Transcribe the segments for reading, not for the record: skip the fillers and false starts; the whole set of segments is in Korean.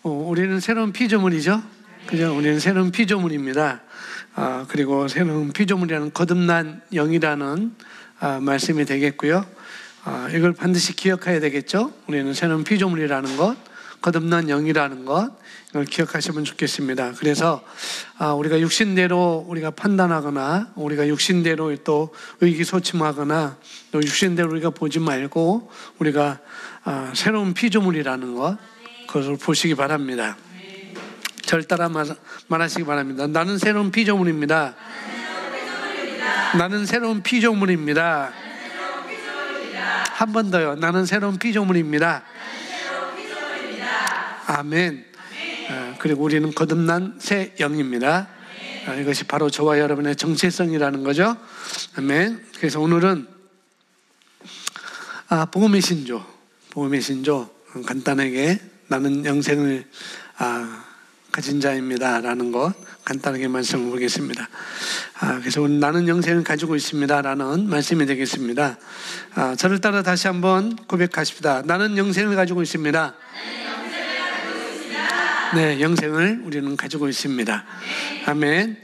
우리는 새로운 피조물이죠. 그죠? 우리는 새로운 피조물입니다. 그리고 새로운 피조물이라는 거듭난 영이라는 말씀이 되겠고요. 이걸 반드시 기억해야 되겠죠. 우리는 새로운 피조물이라는 것, 거듭난 영이라는 것, 이걸 기억하시면 좋겠습니다. 그래서 우리가 육신대로 우리가 판단하거나, 우리가 육신대로 또 의기소침하거나, 또 육신대로 우리가 보지 말고 우리가 새로운 피조물이라는 것, 그것을 보시기 바랍니다. 저를 따라 말하시기 바랍니다. 나는 새로운 피조물입니다. 나는 새로운 피조물입니다. 한 번 더요. 나는 새로운 피조물입니다. 아멘. 그리고 우리는 거듭난 새 영입니다. 이것이 바로 저와 여러분의 정체성이라는 거죠. 아멘. 그래서 오늘은 복음의 신조 간단하게 나는 영생을 가진 자입니다 라는 것 간단하게 말씀을 보겠습니다. 그래서 오늘 나는 영생을 가지고 있습니다 라는 말씀이 되겠습니다. 저를 따라 다시 한번 고백하십시다. 나는 영생을 가지고 있습니다. 네, 영생을 우리는 가지고 있습니다. 아멘.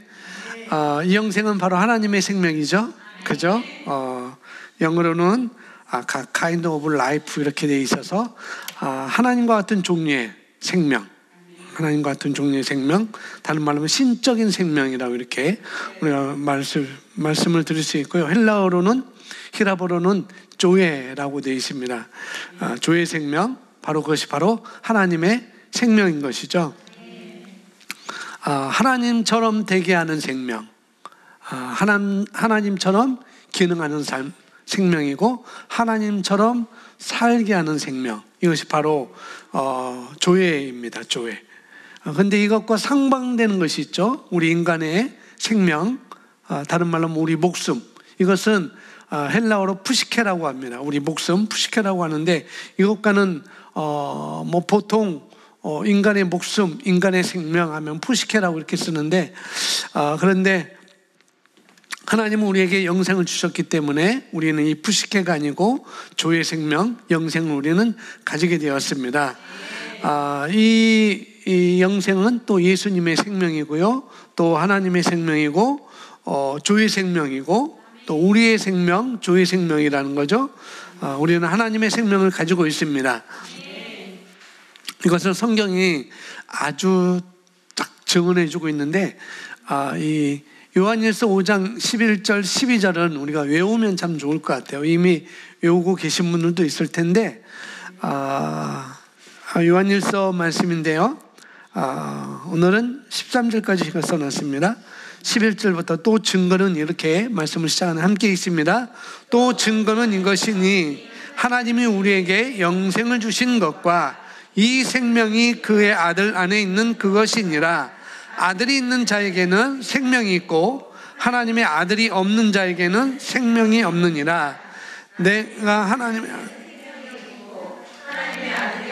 이 영생은 바로 하나님의 생명이죠. 그죠? 영어로는 kind of life 이렇게 되어 있어서 하나님과 같은 종류의 생명, 하나님과 같은 종류의 생명, 다른 말로 하면 신적인 생명이라고 이렇게 우리가 말씀을 드릴 수 있고요. 히라보로는 조에라고 되어 있습니다. 조의 생명, 바로 그것이 바로 하나님의 생명인 것이죠. 하나님처럼 되게 하는 생명, 하나님처럼 기능하는 삶, 생명이고 하나님처럼 살게 하는 생명, 이것이 바로 조회입니다. 조회. 그런데 이것과 상반되는 것이 있죠. 우리 인간의 생명, 다른 말로 하면 우리 목숨, 이것은 헬라어로 푸시케라고 합니다. 우리 목숨 푸시케라고 하는데 이것과는 보통 인간의 목숨, 인간의 생명 하면 푸시케라고 이렇게 쓰는데, 그런데 하나님은 우리에게 영생을 주셨기 때문에 우리는 이 푸시케가 아니고 조의 생명, 영생을 우리는 가지게 되었습니다. 이 영생은 또 예수님의 생명이고요, 또 하나님의 생명이고, 조의 생명이고, 또 우리의 생명, 조의 생명이라는 거죠. 우리는 하나님의 생명을 가지고 있습니다. 이것을 성경이 아주 딱 증언해주고 있는데, 이 요한일서 5장 11절 12절은 우리가 외우면 참 좋을 것 같아요. 이미 외우고 계신 분들도 있을 텐데, 요한일서 말씀인데요, 오늘은 13절까지 써놨습니다. 11절부터 또 증거는 이렇게 말씀을 시작하는 함께 있습니다. 또 증거는 이것이니 하나님이 우리에게 영생을 주신 것과 이 생명이 그의 아들 안에 있는 그것이니라. 아들이 있는 자에게는 생명이 있고 하나님의 아들이 없는 자에게는 생명이 없느니라. 내가 하나님의 아들이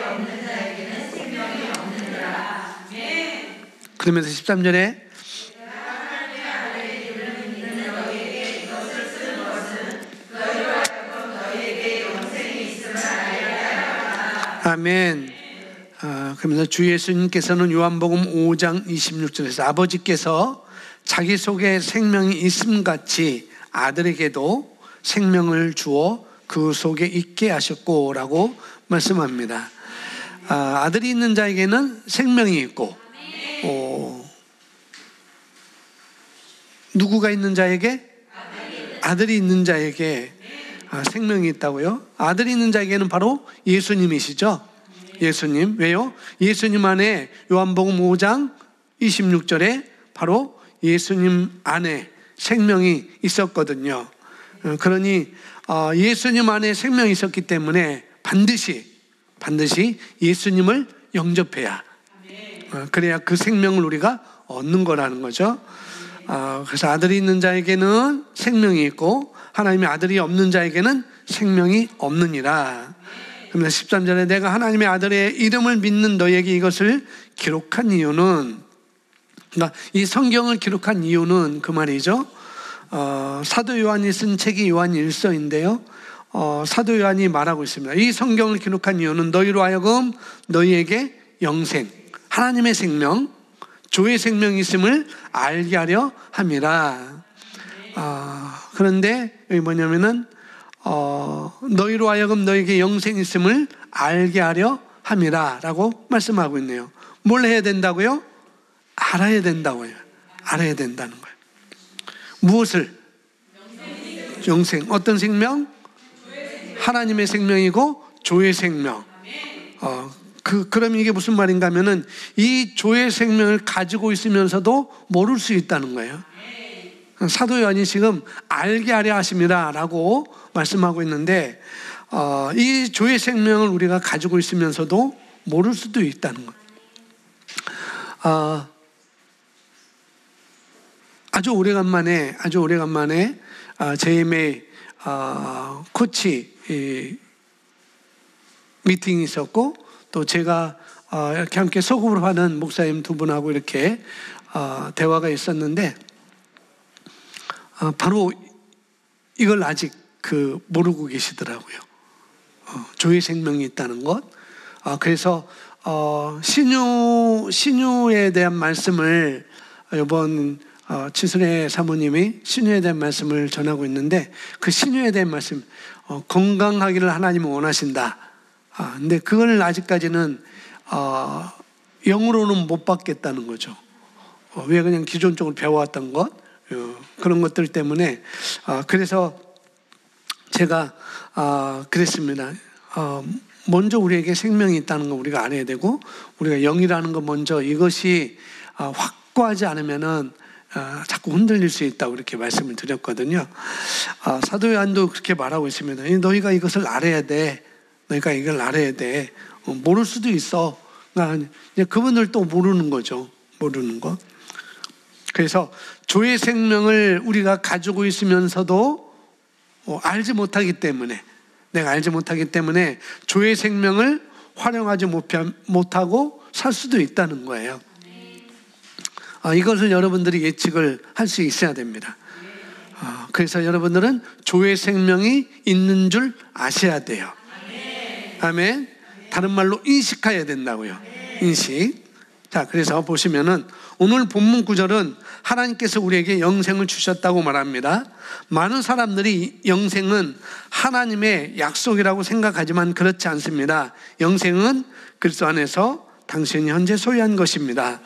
없는 자에게는 생명이 없느니라. 그러면서 13절에 아멘. 그러면서 주 예수님께서는 요한복음 5장 26절에서 아버지께서 자기 속에 생명이 있음같이 아들에게도 생명을 주어 그 속에 있게 하셨고 라고 말씀합니다. 아들이 있는 자에게는 생명이 있고, 누구가 있는 자에게? 아들이 있는 자에게 생명이 있다고요? 아들이 있는 자에게는 바로 예수님이시죠. 예수님. 왜요? 예수님 안에 요한복음 5장 26절에 바로 예수님 안에 생명이 있었거든요. 그러니 예수님 안에 생명이 있었기 때문에 반드시 예수님을 영접해야, 그래야 그 생명을 우리가 얻는 거라는 거죠. 그래서 아들이 있는 자에게는 생명이 있고 하나님의 아들이 없는 자에게는 생명이 없느니라. 그러면 13절에 내가 하나님의 아들의 이름을 믿는 너에게 이것을 기록한 이유는, 그러니까 이 성경을 기록한 이유는 그 말이죠. 사도 요한이 쓴 책이 요한 1서인데요, 사도 요한이 말하고 있습니다. 이 성경을 기록한 이유는 너희로 하여금 너희에게 영생, 하나님의 생명, 조의 생명이 있음을 알게 하려 함이라. 그런데 여기 뭐냐면은 너희로 하여금 너에게 영생이 있음을 알게 하려 함이라 라고 말씀하고 있네요. 뭘 해야 된다고요? 알아야 된다고요. 알아야 된다는 거예요. 무엇을? 영생. 어떤 생명? 하나님의 생명이고 조의 생명. 그럼 이게 무슨 말인가 하면은 이 조의 생명을 가지고 있으면서도 모를 수 있다는 거예요. 사도 요한이 지금 알게 하려 하심이라 라고 말씀하고 있는데, 이 조의 생명을 우리가 가지고 있으면서도 모를 수도 있다는 거예요. 아주 오래간만에 JMA 코치 미팅이 있었고, 또 제가 이렇게 함께 소급을 하는 목사님 두 분하고 이렇게 대화가 있었는데, 바로 이걸 아직 모르고 계시더라고요. 조의 생명이 있다는 것. 그래서 신유에 대한 말씀을 이번 치순애 사모님이 신유에 대한 말씀을 전하고 있는데, 그 신유에 대한 말씀, 건강하기를 하나님은 원하신다. 근데 그걸 아직까지는 영으로는 못 받겠다는 거죠. 왜? 그냥 기존적으로 배워왔던 것, 그런 것들 때문에. 그래서 제가 그랬습니다. 먼저 우리에게 생명이 있다는 거 우리가 알아야 되고, 우리가 영이라는 거 먼저, 이것이 확고하지 않으면은 자꾸 흔들릴 수 있다고 이렇게 말씀을 드렸거든요. 사도 요한도 그렇게 말하고 있습니다. 너희가 이것을 알아야 돼. 너희가 이걸 알아야 돼. 모를 수도 있어. 그분들도 모르는 거죠. 모르는 거. 그래서 조의 생명을 우리가 가지고 있으면서도 알지 못하기 때문에, 내가 알지 못하기 때문에 조의 생명을 활용하지 못하고 살 수도 있다는 거예요. 이것을 여러분들이 예측을 할 수 있어야 됩니다. 그래서 여러분들은 조의 생명이 있는 줄 아셔야 돼요. 아멘. 다른 말로 인식해야 된다고요. 인식. 자, 그래서 보시면은 오늘 본문 구절은 하나님께서 우리에게 영생을 주셨다고 말합니다. 많은 사람들이 영생은 하나님의 약속이라고 생각하지만 그렇지 않습니다. 영생은 그리스도 안에서 당신이 현재 소유한 것입니다.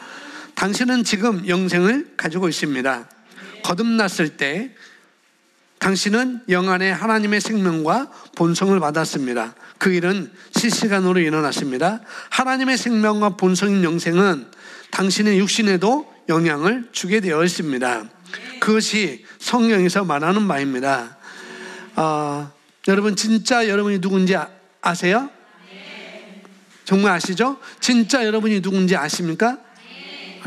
당신은 지금 영생을 가지고 있습니다. 거듭났을 때 당신은 영 안에 하나님의 생명과 본성을 받았습니다. 그 일은 실시간으로 일어났습니다. 하나님의 생명과 본성인 영생은 당신의 육신에도 영향을 주게 되어 있습니다. 그것이 성경에서 말하는 바입니다. 여러분, 진짜 여러분이 누군지 아세요? 정말 아시죠? 진짜 여러분이 누군지 아십니까?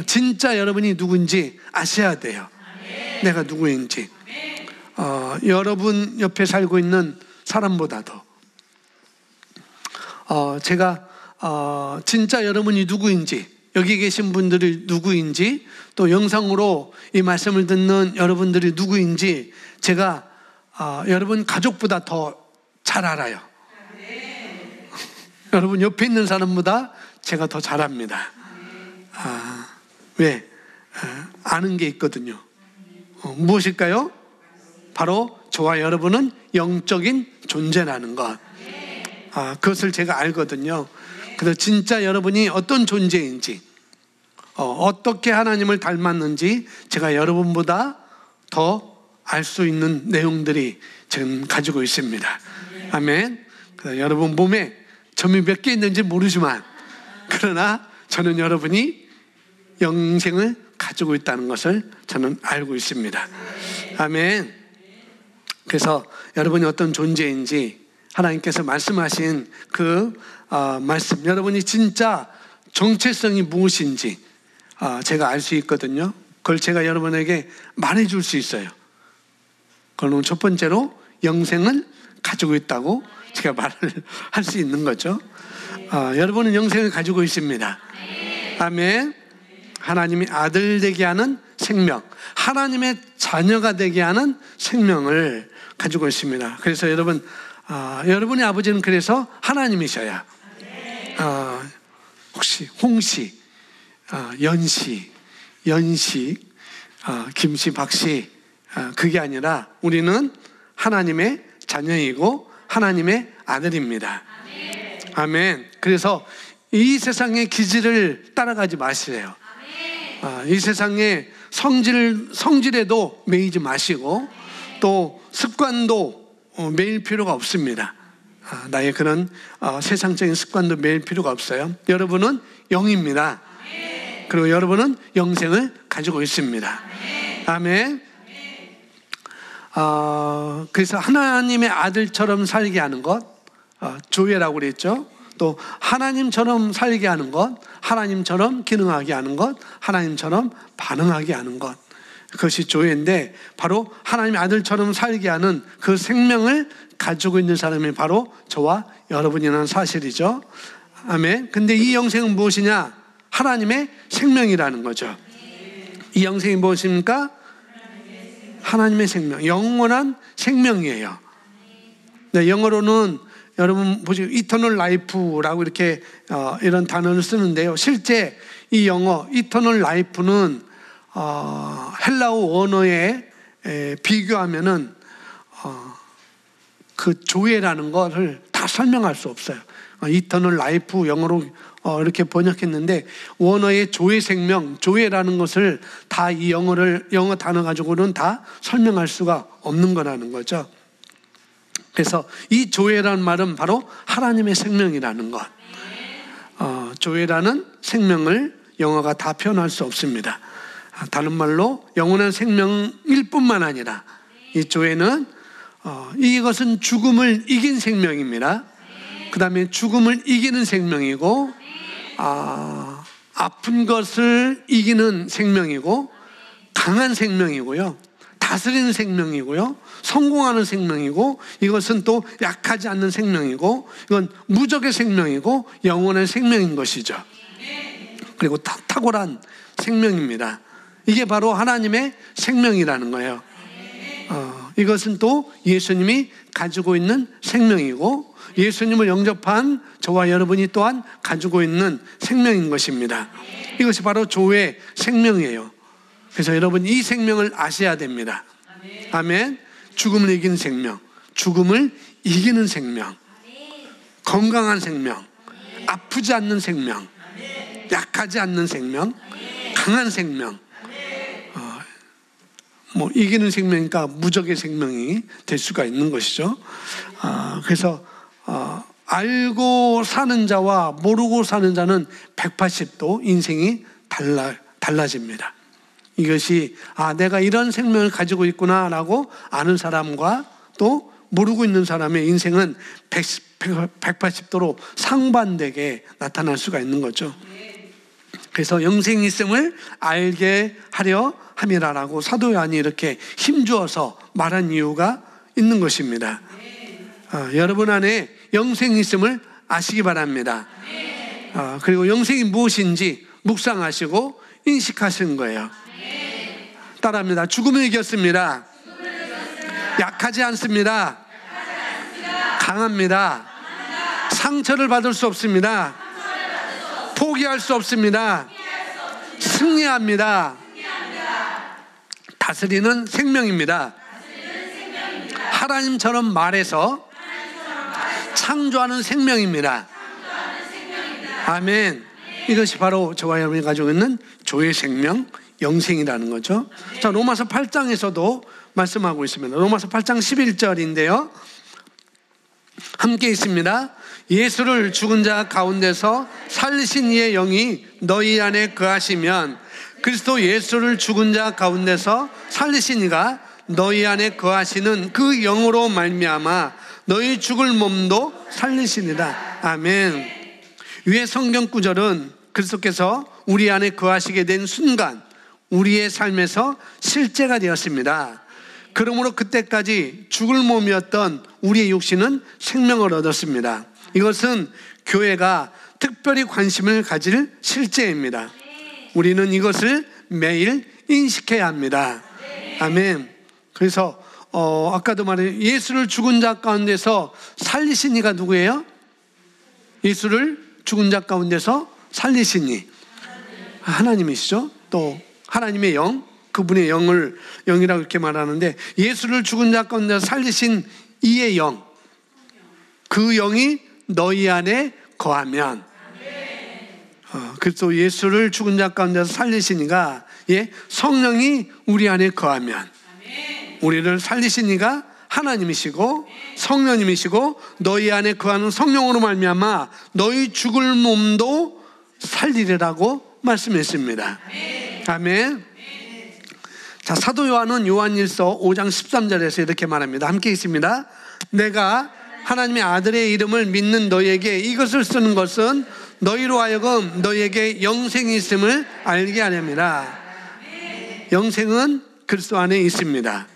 진짜 여러분이 누군지 아셔야 돼요. 내가 누구인지. 여러분 옆에 살고 있는 사람보다도 제가 진짜 여러분이 누구인지, 여기 계신 분들이 누구인지, 또 영상으로 이 말씀을 듣는 여러분들이 누구인지 제가 여러분 가족보다 더 잘 알아요. 여러분 옆에 있는 사람보다 제가 더 잘 압니다. 왜? 아는 게 있거든요. 무엇일까요? 바로 저와 여러분은 영적인 존재라는 것. 그것을 제가 알거든요. 그래서 진짜 여러분이 어떤 존재인지, 어떻게 하나님을 닮았는지 제가 여러분보다 더 알 수 있는 내용들이 지금 가지고 있습니다. 아멘. 그래서 여러분 몸에 점이 몇 개 있는지 모르지만, 그러나 저는 여러분이 영생을 가지고 있다는 것을 저는 알고 있습니다. 아멘. 그래서 여러분이 어떤 존재인지 하나님께서 말씀하신 그 말씀, 여러분이 진짜 정체성이 무엇인지 제가 알 수 있거든요. 그걸 제가 여러분에게 말해줄 수 있어요. 그러면 첫 번째로 영생을 가지고 있다고 제가 말을 할 수 있는 거죠. 여러분은 영생을 가지고 있습니다. 아멘. 하나님이 아들 되게 하는 생명, 하나님의 자녀가 되게 하는 생명을 가지고 있습니다. 그래서 여러분, 여러분의 아버지는 그래서 하나님이셔야, 혹시 홍씨, 연식, 김씨, 박씨, 그게 아니라 우리는 하나님의 자녀이고 하나님의 아들입니다. 아멘. 그래서 이 세상의 기질을 따라가지 마시래요. 이 세상의 성질에도 매이지 마시고 또 습관도 매일 필요가 없습니다. 나의 그런 세상적인 습관도 매일 필요가 없어요. 여러분은 영입니다. 그리고 여러분은 영생을 가지고 있습니다. 아멘. 그래서 하나님의 아들처럼 살게 하는 것, 조회라고 그랬죠. 또 하나님처럼 살게 하는 것, 하나님처럼 기능하게 하는 것, 하나님처럼 반응하게 하는 것, 그것이 조회인데, 바로 하나님의 아들처럼 살게 하는 그 생명을 가지고 있는 사람이 바로 저와 여러분이라는 사실이죠. 아멘. 근데 이 영생은 무엇이냐? 하나님의 생명이라는 거죠. 이 영생이 무엇입니까? 하나님의 생명, 영원한 생명이에요. 네, 영어로는 여러분 보시고 이터널 라이프라고 이렇게 이런 단어를 쓰는데요. 실제 이 영어 이터널 라이프는 헬라어 원어에 비교하면은 그 조회라는 것을 다 설명할 수 없어요. 이터널 라이프 영어로 이렇게 번역했는데, 원어의 조회 생명, 조회라는 것을 다 이 영어 단어 가지고는 다 설명할 수가 없는 거라는 거죠. 그래서 이 조회라는 말은 바로 하나님의 생명이라는 것. 조회라는 생명을 영어가 다 표현할 수 없습니다. 다른 말로 영원한 생명일 뿐만 아니라 이 조회는 이것은 죽음을 이긴 생명입니다. 그 다음에 죽음을 이기는 생명이고, 아픈 것을 이기는 생명이고, 강한 생명이고요, 다스리는 생명이고요, 성공하는 생명이고, 이것은 또 약하지 않는 생명이고, 이건 무적의 생명이고 영원한 생명인 것이죠. 그리고 탁월한 생명입니다. 이게 바로 하나님의 생명이라는 거예요. 이것은 또 예수님이 가지고 있는 생명이고, 예수님을 영접한 저와 여러분이 또한 가지고 있는 생명인 것입니다. 이것이 바로 조의 생명이에요. 그래서 여러분 이 생명을 아셔야 됩니다. 아멘. 죽음을 이기는 생명, 죽음을 이기는 생명, 건강한 생명, 아프지 않는 생명, 약하지 않는 생명, 강한 생명, 이기는 생명이니까 무적의 생명이 될 수가 있는 것이죠. 그래서 알고 사는 자와 모르고 사는 자는 180도 인생이 달라집니다. 이것이 내가 이런 생명을 가지고 있구나 라고 아는 사람과 또 모르고 있는 사람의 인생은 180도로 상반되게 나타날 수가 있는 거죠. 그래서 영생이 있음을 알게 하려 함이라라고 사도 요한이 이렇게 힘주어서 말한 이유가 있는 것입니다. 여러분 안에 영생이 있음을 아시기 바랍니다. 그리고 영생이 무엇인지 묵상하시고 인식하시는 거예요. 따라합니다. 죽음을 이겼습니다. 약하지 않습니다. 강합니다. 상처를 받을 수 없습니다. 포기할 수 없습니다. 승리합니다. 다스리는 생명입니다. 하나님처럼 말해서 창조하는 생명입니다. 아멘. 이것이 바로 저와 여러분이 가지고 있는 조의 생명, 영생이라는 거죠. 자, 로마서 8장에서도 말씀하고 있습니다. 로마서 8장 11절인데요. 함께 있습니다. 예수를 죽은 자 가운데서 살리신 이의 영이 너희 안에 거하시면 그리스도 예수를 죽은 자 가운데서 살리신 이가 너희 안에 거하시는 그 영으로 말미암아 너희 죽을 몸도 살리시니라. 아멘. 위의 성경 구절은 그리스도께서 우리 안에 거하시게 된 순간 우리의 삶에서 실제가 되었습니다. 그러므로 그때까지 죽을 몸이었던 우리의 육신은 생명을 얻었습니다. 이것은 교회가 특별히 관심을 가질 실제입니다. 우리는 이것을 매일 인식해야 합니다. 아멘. 그래서 아까도 말해 예수를 죽은 자 가운데서 살리신 이가 누구예요? 예수를 죽은 자 가운데서 살리신 이. 하나님이시죠. 또 하나님의 영, 그분의 영이라고 이렇게 말하는데, 예수를 죽은 자 가운데 살리신 이의 영, 그 영이 너희 안에 거하면, 그래서 예수를 죽은 자 가운데서 살리시니가, 성령이 우리 안에 거하면, 우리를 살리시니가 하나님이시고 성령님이시고 너희 안에 거하는 성령으로 말미암아 너희 죽을 몸도 살리리라고 말씀했습니다. 아멘. 자, 사도 요한은 요한일서 5장 13절에서 이렇게 말합니다. 함께 있습니다. 내가 하나님의 아들의 이름을 믿는 너희에게 이것을 쓰는 것은 너희로 하여금 너희에게 영생이 있음을 알게 하렵니다. 영생은 그리스도 안에 있습니다.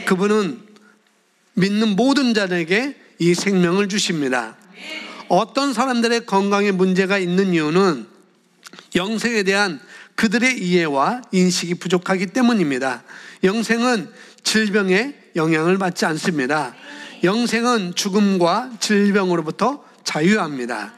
그분은 믿는 모든 자들에게 이 생명을 주십니다. 어떤 사람들의 건강에 문제가 있는 이유는 영생에 대한 그들의 이해와 인식이 부족하기 때문입니다. 영생은 질병에 영향을 받지 않습니다. 영생은 죽음과 질병으로부터 자유합니다.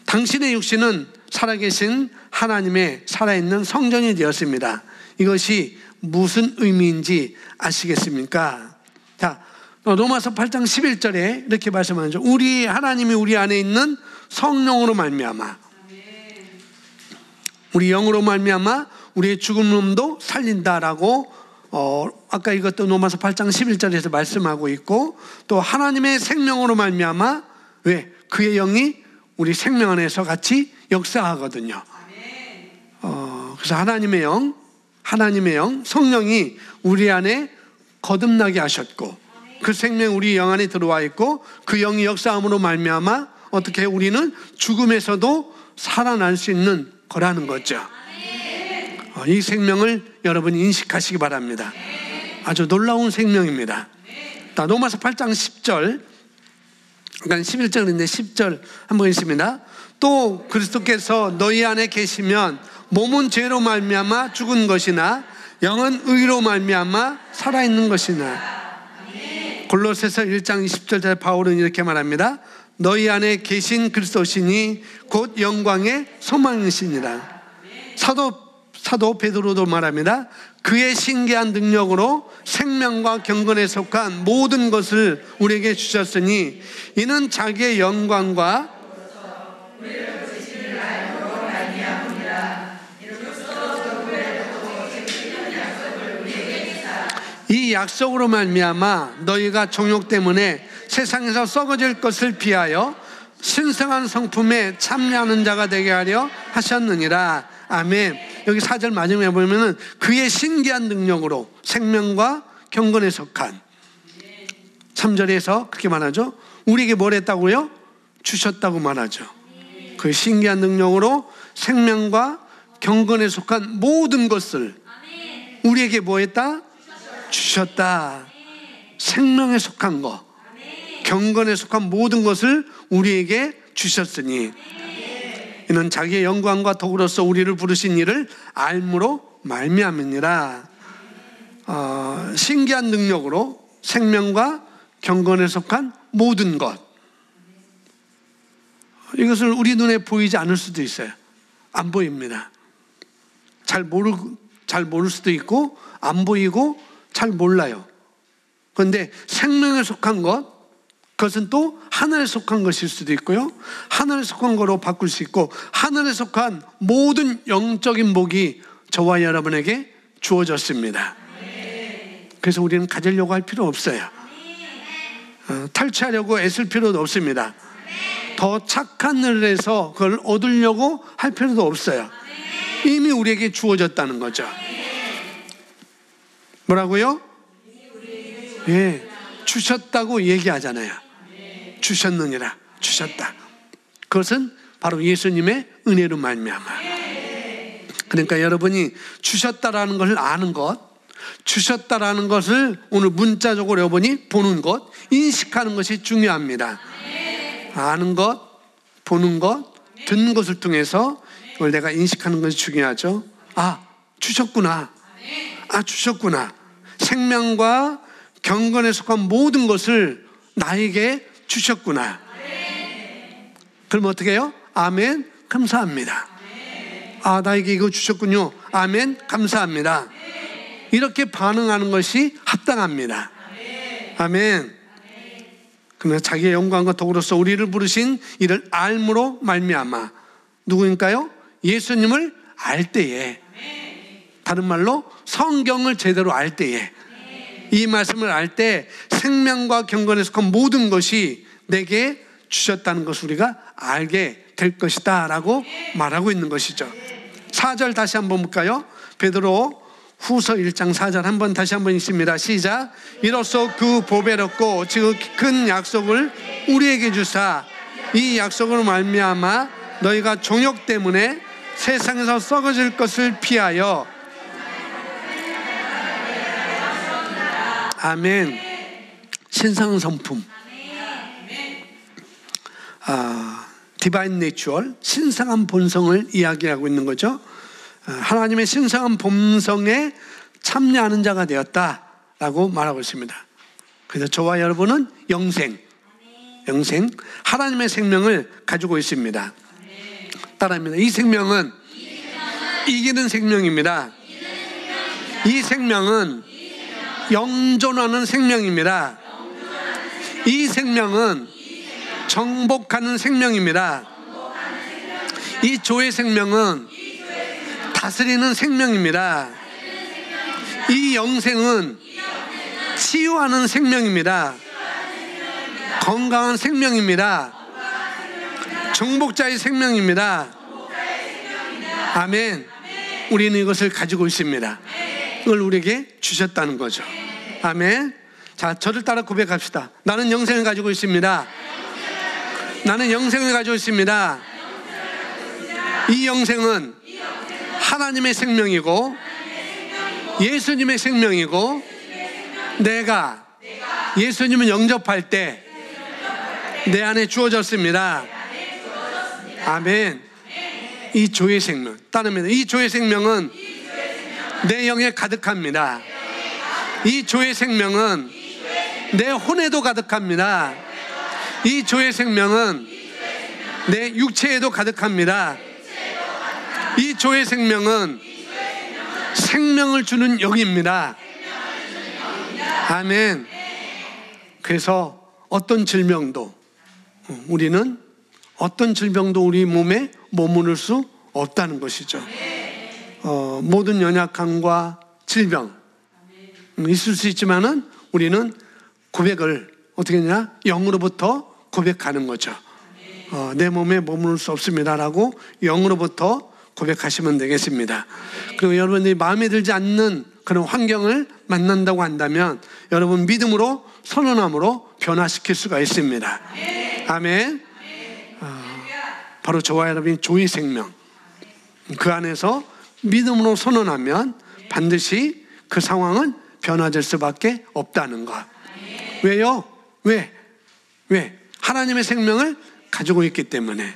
당신의 육신은 살아계신 하나님의 살아있는 성전이 되었습니다. 이것이 무슨 의미인지 아시겠습니까? 자, 로마서 8장 11절에 이렇게 말씀하죠. 우리 하나님이 우리 안에 있는 성령으로 말미암아, 우리 영으로 말미암아 우리의 죽은 몸도 살린다라고 아까 이것도 로마서 8장 11절에서 말씀하고 있고, 또 하나님의 생명으로 말미암아, 왜? 그의 영이 우리 생명 안에서 같이 역사하거든요. 그래서 하나님의 영, 성령이 우리 안에 거듭나게 하셨고, 그 생명 우리 영 안에 들어와 있고, 그 영이 역사함으로 말미암아 어떻게 우리는 죽음에서도 살아날 수 있는 거라는 거죠. 이 생명을 여러분이 인식하시기 바랍니다. 아주 놀라운 생명입니다. 로마서 8장 10절, 그러니까 11절인데 10절 한번 있습니다. 또 그리스도께서 너희 안에 계시면 몸은 죄로 말미암아 죽은 것이나 영은 의로 말미암아 살아있는 것이나. 골로새서 1장 20절 바울은 이렇게 말합니다. 너희 안에 계신 그리스도시니 곧 영광의 소망이시니라. 사도 베드로도 말합니다. 그의 신기한 능력으로 생명과 경건에 속한 모든 것을 우리에게 주셨으니 이는 자기의 영광과 이 약속으로 말미암아 너희가 정욕 때문에 세상에서 썩어질 것을 피하여 신성한 성품에 참여하는 자가 되게 하려 하셨느니라. 아멘. 여기 4절 마지막에 보면은 그의 신기한 능력으로 생명과 경건에 속한, 3절에서 그렇게 말하죠. 우리에게 뭘 했다고요? 주셨다고 말하죠. 그 신기한 능력으로 생명과 경건에 속한 모든 것을 우리에게 뭐 했다? 주셨다. 생명에 속한 것, 경건에 속한 모든 것을 우리에게 주셨으니 이는 자기의 영광과 덕으로서 우리를 부르신 이를 알므로 말미암으니라. 신기한 능력으로 생명과 경건에 속한 모든 것, 이것을 우리 눈에 보이지 않을 수도 있어요. 안 보입니다. 잘 모를 수도 있고 안 보이고 잘 몰라요. 그런데 생명에 속한 것, 그것은 또 하늘에 속한 것일 수도 있고요, 하늘에 속한 거로 바꿀 수 있고, 하늘에 속한 모든 영적인 복이 저와 여러분에게 주어졌습니다. 그래서 우리는 가지려고 할 필요 없어요. 탈취하려고 애쓸 필요도 없습니다. 더 착한 일을 해서 그걸 얻으려고 할 필요도 없어요. 이미 우리에게 주어졌다는 거죠. 뭐라고요? 주셨다고 얘기하잖아요. 주셨느니라, 주셨다. 그것은 바로 예수님의 은혜로 말미암아. 그러니까 여러분이 주셨다라는 것을 아는 것, 주셨다라는 것을 오늘 문자적으로 여러분이 보는 것, 인식하는 것이 중요합니다. 아는 것, 보는 것, 듣는 것을 통해서 이걸 내가 인식하는 것이 중요하죠. 아, 주셨구나. 아, 주셨구나. 생명과 경건에 속한 모든 것을 나에게 주셨구나. 그럼 어떻게 해요? 아멘, 감사합니다. 아, 나에게 이거 주셨군요. 아멘, 감사합니다. 이렇게 반응하는 것이 합당합니다. 아멘. 그러면 자기의 영광과 덕으로서 우리를 부르신 이를 알므로 말미암아, 누구인가요? 예수님을 알 때에, 다른 말로 성경을 제대로 알 때에, 이 말씀을 알 때 생명과 경건에 속한 모든 것이 내게 주셨다는 것을 우리가 알게 될 것이다 라고 말하고 있는 것이죠. 4절 다시 한번 볼까요? 베드로 후서 1장 4절 한번 다시 한번 읽습니다. 시작. 이로써 그 보배롭고 즉 큰 약속을 우리에게 주사 이 약속으로 말미암아 너희가 정욕 때문에 세상에서 썩어질 것을 피하여, 아멘, 신성 성품, 디바인 내추럴, 신성한 본성을 이야기하고 있는 거죠. 하나님의 신성한 본성에 참여하는 자가 되었다라고 말하고 있습니다. 그래서 저와 여러분은 영생, 하나님의 생명을 가지고 있습니다. 따라합니다. 이 생명은 이기는 생명입니다. 이 생명은 영존하는 생명입니다. 이 생명은 정복하는 생명입니다. 이 조의 생명은 다스리는 생명입니다. 이 영생은 치유하는 생명입니다. 건강한 생명입니다. 정복자의 생명입니다. 아멘. 우리는 이것을 가지고 있습니다. 이걸 우리에게 주셨다는 거죠. 아멘. 자, 저를 따라 고백합시다. 나는 영생을 가지고 있습니다. 나는 영생을 가지고 있습니다. 이 영생은 하나님의 생명이고 예수님의 생명이고, 내가 예수님을 영접할 때 내 안에 주어졌습니다. 아멘. 이 조의 생명, 따릅니다. 이 조의 생명은 내 영에 가득합니다. 이 조의 생명은 내 혼에도 가득합니다. 이 조의 생명은 내 육체에도 가득합니다. 이 조의 생명은 생명을 주는 영입니다. 아멘. 그래서 어떤 질병도 우리 몸에 머무를 수 없다는 것이죠. 모든 연약함과 질병 있을 수 있지만은 우리는 고백을 어떻게 했냐? 영으로부터 고백하는 거죠. 내 몸에 머무를 수 없습니다라고 영으로부터 고백하시면 되겠습니다. 그리고 여러분들이 마음에 들지 않는 그런 환경을 만난다고 한다면 여러분 믿음으로, 선언함으로 변화시킬 수가 있습니다. 아멘. 바로 저와 여러분이 조의 생명, 그 안에서 믿음으로 선언하면 반드시 그 상황은 변화될 수밖에 없다는 것. 왜요? 왜? 하나님의 생명을 가지고 있기 때문에,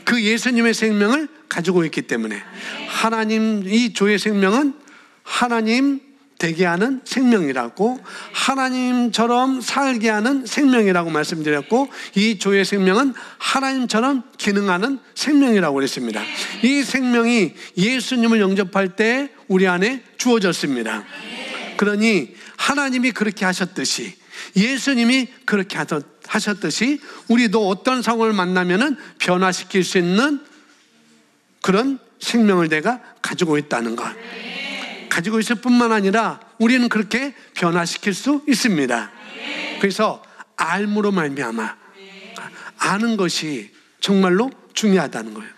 그 예수님의 생명을 가지고 있기 때문에. 하나님, 이 조의 생명은 하나님 되게 하는 생명이라고, 하나님처럼 살게 하는 생명이라고 말씀드렸고, 이 조의 생명은 하나님처럼 기능하는 생명이라고 그랬습니다. 이 생명이 예수님을 영접할 때 우리 안에 주어졌습니다. 그러니 하나님이 그렇게 하셨듯이, 예수님이 그렇게 하셨듯이 우리도 어떤 상황을 만나면은 변화시킬 수 있는 그런 생명을 내가 가지고 있다는 것. 가지고 있을 뿐만 아니라 우리는 그렇게 변화시킬 수 있습니다. 그래서 알므로 말미암아, 아는 것이 정말로 중요하다는 거예요.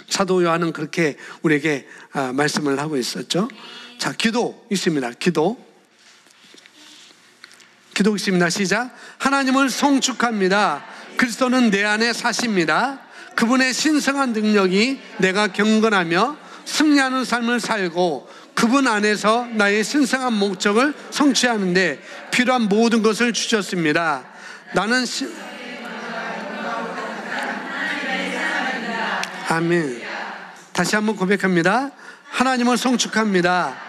사도 요한은 그렇게 우리에게 말씀을 하고 있었죠. 자, 기도 있습니다. 기도 있습니다. 시작. 하나님을 송축합니다. 그리스도는 내 안에 사십니다. 그분의 신성한 능력이 내가 경건하며 승리하는 삶을 살고 그분 안에서 나의 신성한 목적을 성취하는데 필요한 모든 것을 주셨습니다. 나는 아멘. 다시 한번 고백합니다. 하나님을 송축합니다.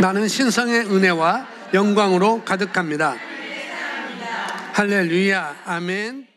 나는 신성의 은혜와 영광으로 가득합니다. 할렐루야. 아멘.